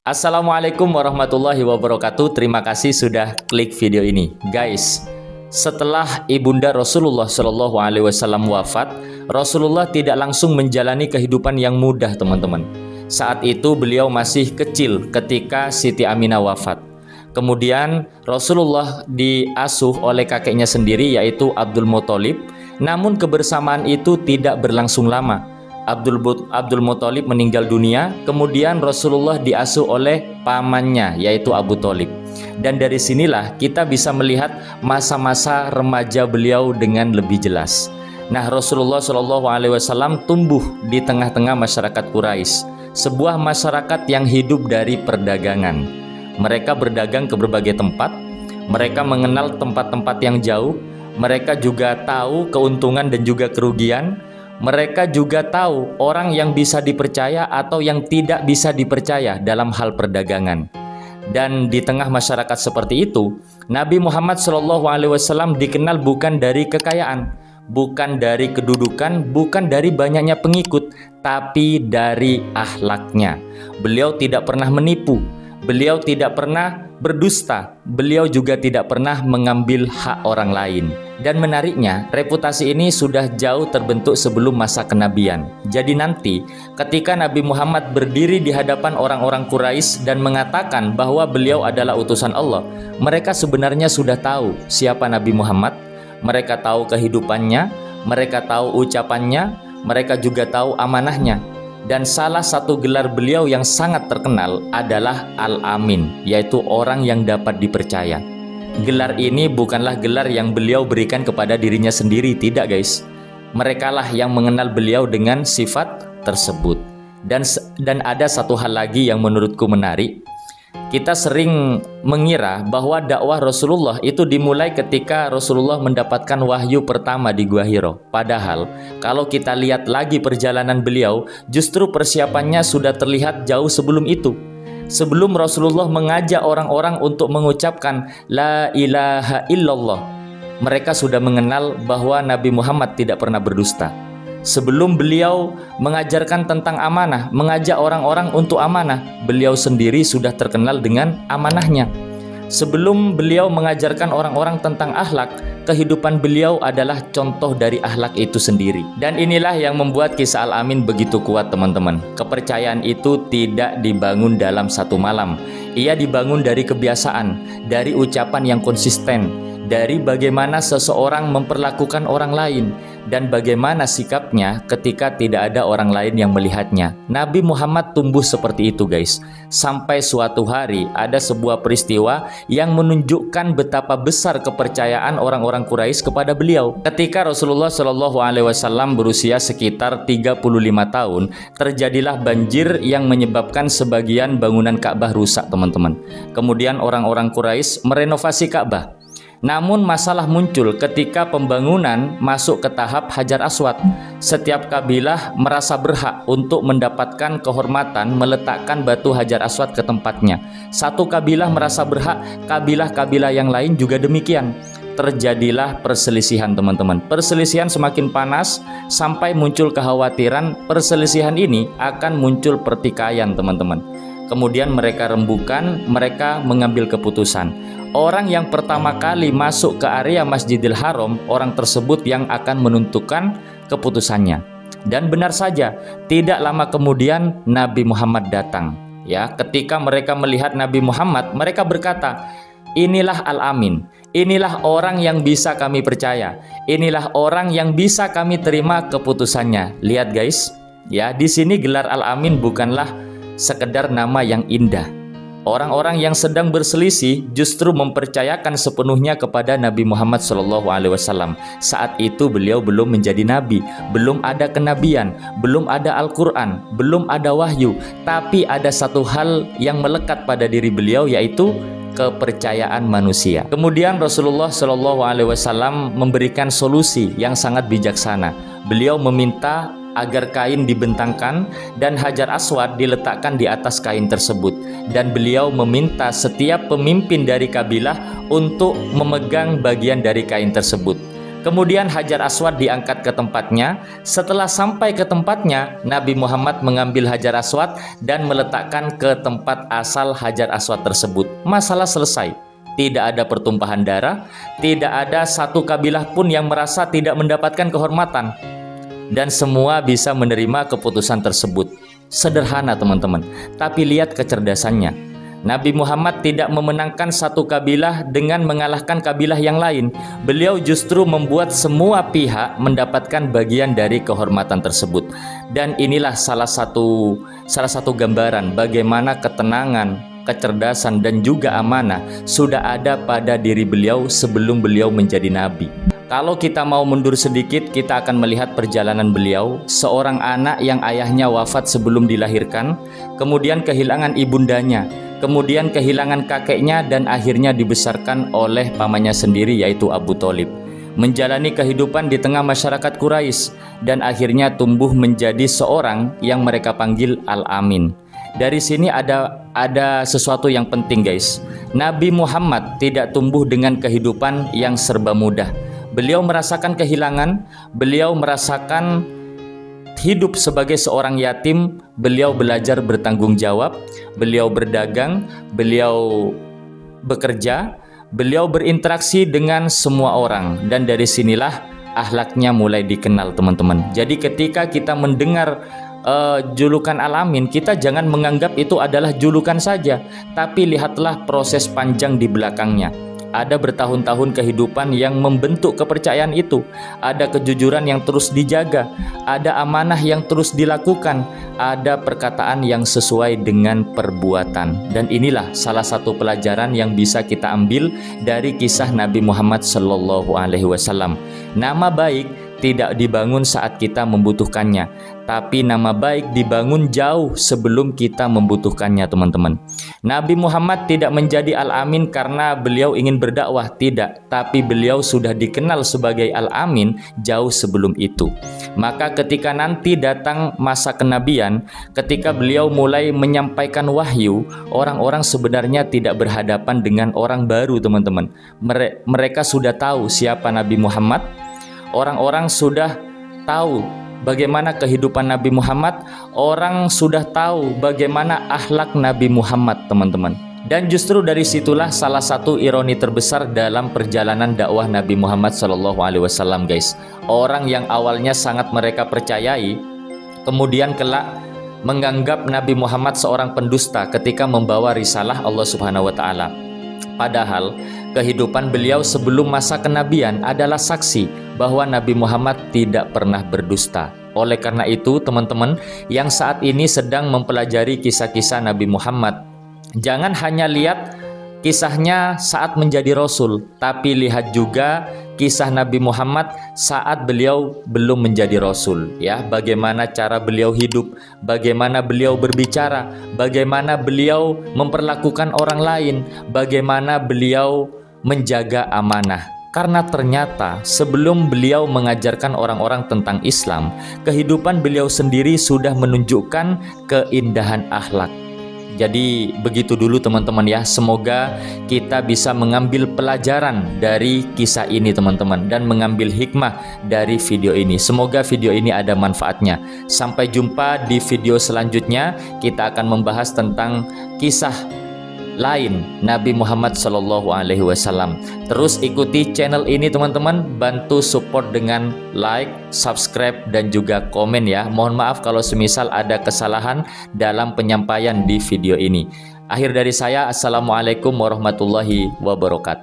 Assalamualaikum warahmatullahi wabarakatuh. Terima kasih sudah klik video ini. Guys, setelah Ibunda Rasulullah Shallallahu Alaihi Wasallam wafat, Rasulullah tidak langsung menjalani kehidupan yang mudah, teman-teman. Saat itu beliau masih kecil ketika Siti Aminah wafat. Kemudian Rasulullah diasuh oleh kakeknya sendiri, yaitu Abdul Muthalib. Namun kebersamaan itu tidak berlangsung lama. Abdul Muthalib meninggal dunia, kemudian Rasulullah diasuh oleh pamannya, yaitu Abu Thalib. Dan dari sinilah kita bisa melihat masa-masa remaja beliau dengan lebih jelas. Nah, Rasulullah Shallallahu Alaihi Wasallam tumbuh di tengah-tengah masyarakat Quraisy, sebuah masyarakat yang hidup dari perdagangan. Mereka berdagang ke berbagai tempat, mereka mengenal tempat-tempat yang jauh, mereka juga tahu keuntungan dan juga kerugian. Mereka juga tahu orang yang bisa dipercaya atau yang tidak bisa dipercaya dalam hal perdagangan. Dan di tengah masyarakat seperti itu, Nabi Muhammad SAW dikenal bukan dari kekayaan, bukan dari kedudukan, bukan dari banyaknya pengikut, tapi dari akhlaknya. Beliau tidak pernah menipu, beliau tidak pernah berdusta, beliau juga tidak pernah mengambil hak orang lain. Dan menariknya, reputasi ini sudah jauh terbentuk sebelum masa kenabian. Jadi nanti ketika Nabi Muhammad berdiri di hadapan orang-orang Quraisy dan mengatakan bahwa beliau adalah utusan Allah, mereka sebenarnya sudah tahu siapa Nabi Muhammad. Mereka tahu kehidupannya, mereka tahu ucapannya, mereka juga tahu amanahnya. Dan salah satu gelar beliau yang sangat terkenal adalah Al-Amin, yaitu orang yang dapat dipercaya. Gelar ini bukanlah gelar yang beliau berikan kepada dirinya sendiri, tidak guys. Merekalah yang mengenal beliau dengan sifat tersebut. Dan ada satu hal lagi yang menurutku menarik. Kita sering mengira bahwa dakwah Rasulullah itu dimulai ketika Rasulullah mendapatkan wahyu pertama di Gua Hiro. Padahal kalau kita lihat lagi perjalanan beliau, justru persiapannya sudah terlihat jauh sebelum itu. Sebelum Rasulullah mengajak orang-orang untuk mengucapkan La ilaha illallah, mereka sudah mengenal bahwa Nabi Muhammad tidak pernah berdusta. Sebelum beliau mengajarkan tentang amanah, mengajak orang-orang untuk amanah, beliau sendiri sudah terkenal dengan amanahnya. Sebelum beliau mengajarkan orang-orang tentang akhlak, kehidupan beliau adalah contoh dari akhlak itu sendiri. Dan inilah yang membuat kisah Al-Amin begitu kuat, teman-teman. Kepercayaan itu tidak dibangun dalam satu malam. Ia dibangun dari kebiasaan, dari ucapan yang konsisten, dari bagaimana seseorang memperlakukan orang lain, dan bagaimana sikapnya ketika tidak ada orang lain yang melihatnya. Nabi Muhammad tumbuh seperti itu guys. Sampai suatu hari ada sebuah peristiwa yang menunjukkan betapa besar kepercayaan orang-orang Quraisy kepada beliau. Ketika Rasulullah Shallallahu Alaihi Wasallam berusia sekitar 35 tahun, terjadilah banjir yang menyebabkan sebagian bangunan Ka'bah rusak, teman-teman. Kemudian orang-orang Quraisy merenovasi Ka'bah. Namun masalah muncul ketika pembangunan masuk ke tahap Hajar Aswad. Setiap kabilah merasa berhak untuk mendapatkan kehormatan meletakkan batu Hajar Aswad ke tempatnya. Satu kabilah merasa berhak, kabilah-kabilah yang lain juga demikian. Terjadilah perselisihan, teman-teman. Perselisihan semakin panas sampai muncul kekhawatiran perselisihan ini akan muncul pertikaian, teman-teman. Kemudian mereka rembukan, mereka mengambil keputusan. Orang yang pertama kali masuk ke area Masjidil Haram, orang tersebut yang akan menentukan keputusannya. Dan benar saja, tidak lama kemudian Nabi Muhammad datang. Ya, ketika mereka melihat Nabi Muhammad, mereka berkata, inilah Al-Amin, inilah orang yang bisa kami percaya, inilah orang yang bisa kami terima keputusannya. Lihat guys, ya, di sini gelar Al-Amin bukanlah sekedar nama yang indah. Orang-orang yang sedang berselisih justru mempercayakan sepenuhnya kepada Nabi Muhammad SAW. Saat itu beliau belum menjadi nabi, belum ada kenabian, belum ada Al-Quran, belum ada wahyu. Tapi ada satu hal yang melekat pada diri beliau, yaitu kepercayaan manusia. Kemudian Rasulullah SAW memberikan solusi yang sangat bijaksana. Beliau meminta agar kain dibentangkan dan Hajar Aswad diletakkan di atas kain tersebut, dan beliau meminta setiap pemimpin dari kabilah untuk memegang bagian dari kain tersebut. Kemudian Hajar Aswad diangkat ke tempatnya. Setelah sampai ke tempatnya, Nabi Muhammad mengambil Hajar Aswad dan meletakkan ke tempat asal Hajar Aswad tersebut. Masalah selesai. Tidak ada pertumpahan darah, tidak ada satu kabilah pun yang merasa tidak mendapatkan kehormatan. Dan semua bisa menerima keputusan tersebut. Sederhana teman-teman, tapi lihat kecerdasannya. Nabi Muhammad tidak memenangkan satu kabilah dengan mengalahkan kabilah yang lain. Beliau justru membuat semua pihak mendapatkan bagian dari kehormatan tersebut. Dan inilah salah satu gambaran bagaimana ketenangan, kecerdasan dan juga amanah sudah ada pada diri beliau sebelum beliau menjadi nabi. Kalau kita mau mundur sedikit, kita akan melihat perjalanan beliau, seorang anak yang ayahnya wafat sebelum dilahirkan, kemudian kehilangan ibundanya, kemudian kehilangan kakeknya, dan akhirnya dibesarkan oleh pamannya sendiri yaitu Abu Thalib. Menjalani kehidupan di tengah masyarakat Quraisy dan akhirnya tumbuh menjadi seorang yang mereka panggil Al-Amin. Dari sini ada sesuatu yang penting guys. Nabi Muhammad tidak tumbuh dengan kehidupan yang serba mudah. Beliau merasakan kehilangan, beliau merasakan hidup sebagai seorang yatim, beliau belajar bertanggung jawab, beliau berdagang, beliau bekerja, beliau berinteraksi dengan semua orang, dan dari sinilah akhlaknya mulai dikenal teman-teman. Jadi ketika kita mendengar julukan Al-Amin, kita jangan menganggap itu adalah julukan saja, tapi lihatlah proses panjang di belakangnya. Ada bertahun-tahun kehidupan yang membentuk kepercayaan itu. Ada kejujuran yang terus dijaga. Ada amanah yang terus dilakukan. Ada perkataan yang sesuai dengan perbuatan. Dan inilah salah satu pelajaran yang bisa kita ambil dari kisah Nabi Muhammad SAW. Nama baik tidak dibangun saat kita membutuhkannya, tapi nama baik dibangun jauh sebelum kita membutuhkannya teman-teman. Nabi Muhammad tidak menjadi Al-Amin karena beliau ingin berdakwah, tidak, tapi beliau sudah dikenal sebagai Al-Amin jauh sebelum itu. Maka ketika nanti datang masa kenabian, ketika beliau mulai menyampaikan wahyu, orang-orang sebenarnya tidak berhadapan dengan orang baru teman-teman. Mereka sudah tahu siapa Nabi Muhammad. Orang-orang sudah tahu bagaimana kehidupan Nabi Muhammad. Orang sudah tahu bagaimana akhlak Nabi Muhammad teman-teman. Dan justru dari situlah salah satu ironi terbesar dalam perjalanan dakwah Nabi Muhammad SAW guys. Orang yang awalnya sangat mereka percayai, kemudian kelak menganggap Nabi Muhammad seorang pendusta ketika membawa risalah Allah Subhanahu wa Ta'ala. Padahal kehidupan beliau sebelum masa kenabian adalah saksi bahwa Nabi Muhammad tidak pernah berdusta. Oleh karena itu teman-teman yang saat ini sedang mempelajari kisah-kisah Nabi Muhammad, jangan hanya lihat kisahnya saat menjadi Rasul, tapi lihat juga kisah Nabi Muhammad saat beliau belum menjadi Rasul, ya. Bagaimana cara beliau hidup, bagaimana beliau berbicara, bagaimana beliau memperlakukan orang lain, bagaimana beliau menjaga amanah. Karena ternyata sebelum beliau mengajarkan orang-orang tentang Islam, kehidupan beliau sendiri sudah menunjukkan keindahan akhlak. Jadi begitu dulu teman-teman ya. Semoga kita bisa mengambil pelajaran dari kisah ini teman-teman, dan mengambil hikmah dari video ini. Semoga video ini ada manfaatnya. Sampai jumpa di video selanjutnya. Kita akan membahas tentang kisah lain Nabi Muhammad SAW. Terus ikuti channel ini teman-teman, bantu support dengan like, subscribe dan juga komen ya. Mohon maaf kalau semisal ada kesalahan dalam penyampaian di video ini. Akhir dari saya, assalamualaikum warahmatullahi wabarakatuh.